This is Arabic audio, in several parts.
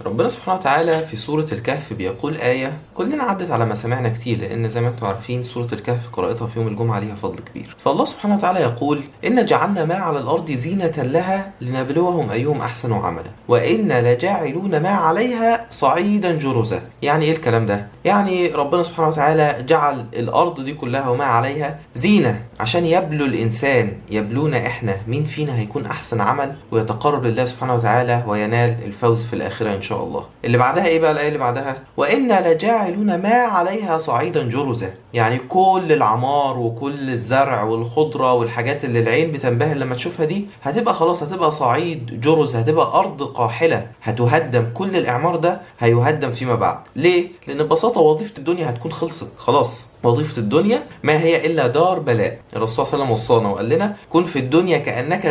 ربنا سبحانه وتعالى في سورة الكهف بيقول آية كلنا عدت على مسامعنا كتير، لأن زي ما انتم عارفين سورة الكهف قراءتها في يوم الجمعة ليها فضل كبير. فالله سبحانه وتعالى يقول: إن جعلنا ما على الأرض زينة لها لنبلوهم أيهم أحسن عملا وإنا لجاعلون ما عليها صعيدا جرزا. يعني إيه الكلام ده؟ يعني ربنا سبحانه وتعالى جعل الأرض دي كلها وما عليها زينة عشان يبلو الإنسان، يبلونا إحنا مين فينا هيكون أحسن عمل ويتقرب لله سبحانه وتعالى وينال الفوز في الآخرة إن شاء الله. اللي بعدها إيه بقى؟ الآية اللي بعدها: وإنا لجاعلون ما عليها صعيدا جرزا. يعني كل العمار وكل الزرع والخضرة والحاجات اللي العين بتنبهر لما تشوفها دي هتبقى خلاص، هتبقى صعيد جرز، هتبقى أرض قاحلة هتهدم. كل الإعمار ده هيهدم فيما بعد. ليه؟ لأن ببساطة وظيفة الدنيا هتكون خلصت خلاص. وظيفة الدنيا ما هي إلا دار بلاء. الرسول صلى الله عليه وسلم وصانا وقال لنا: كن في الدنيا كأنك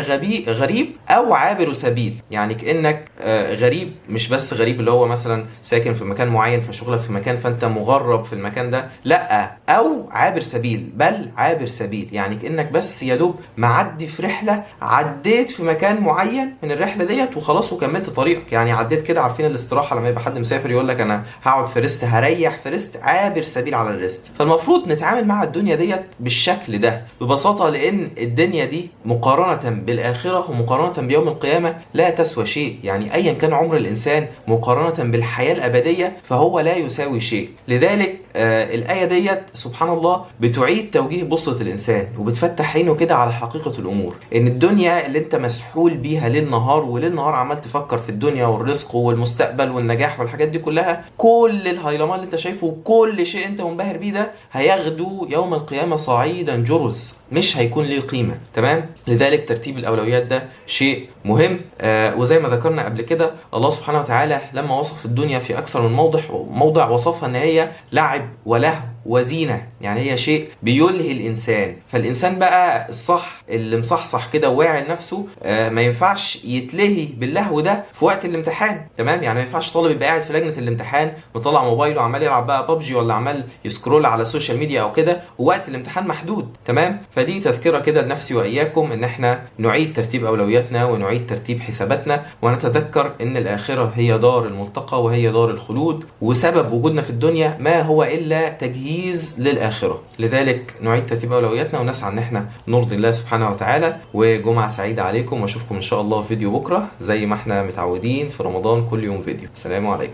غريب أو عابر سبيل. يعني كأنك غريب، مش بس غريب اللي هو مثلا ساكن في مكان معين فشغلك في مكان فأنت مغرب في المكان ده، لا، أو عابر سبيل، بل عابر سبيل. يعني كأنك بس يا دوب معدي في رحلة، عديت في مكان معين من الرحلة ديت وخلاص وكملت طريقك. يعني عديت كده. عارفين الاستراحة لما يبقى حد مسافر يقول لك أنا هقعد في ريست، هريح في ريست، عابر سبيل على الريست. فالمفروض نتعامل مع الدنيا ديت بالشكل ده ببساطة، لأن الدنيا دي مقارنة بالآخرة ومقارنة بيوم القيامة لا تسوى شيء. يعني أيا كان عمر الإنسان مقارنة بالحياة الأبدية فهو لا يساوي شيء. لذلك الآية ديت سبحان الله بتعيد توجيه بصرة الإنسان وبتفتح عينه كده على حقيقة الأمور، إن الدنيا اللي أنت مسحول بيها ليل نهار وليل نهار عمال تفكر في الدنيا والرزق والمستقبل والنجاح والحاجات دي كلها، كل الهيلمان اللي أنت شايفه وكل شيء أنت منبهر بيه ده هياخدوا يوم القيامة صعيدا جرز، مش هيكون ليه قيمة. تمام؟ لذلك ترتيب الأولويات ده شيء مهم. وزي ما ذكرنا قبل كده الله سبحانه وتعالى لما وصف الدنيا في أكثر من موضع وصفها إن هي لعب ولهو وزينة. يعني هي شيء بيلهي الإنسان. فالإنسان بقى الصح اللي مصحصح كده وواعي لنفسه ما ينفعش يتلهي باللهو ده في وقت الامتحان. تمام؟ يعني ما ينفعش طالب يبقى قاعد في لجنة الامتحان مطلع موبايله وعمال يلعب بقى ببجي ولا عمال يسكرول على السوشيال ميديا أو كده ووقت الامتحان محدود. تمام؟ فدي تذكرة كده لنفسي وإياكم إن احنا نعيد ترتيب أولوياتنا ونعيد ترتيب حساباتنا، ونتذكر إن الآخرة هي دار الملتقى وهي دار الخلود، وسبب وجودنا في الدنيا ما هو إلا تجهيز للآخرة. لذلك نعيد ترتيب أولوياتنا ونسعى إن احنا نرضي الله سبحانه وتعالى. وجمعة سعيدة عليكم، واشوفكم إن شاء الله في فيديو بكرة زي ما احنا متعودين في رمضان كل يوم فيديو. السلام عليكم.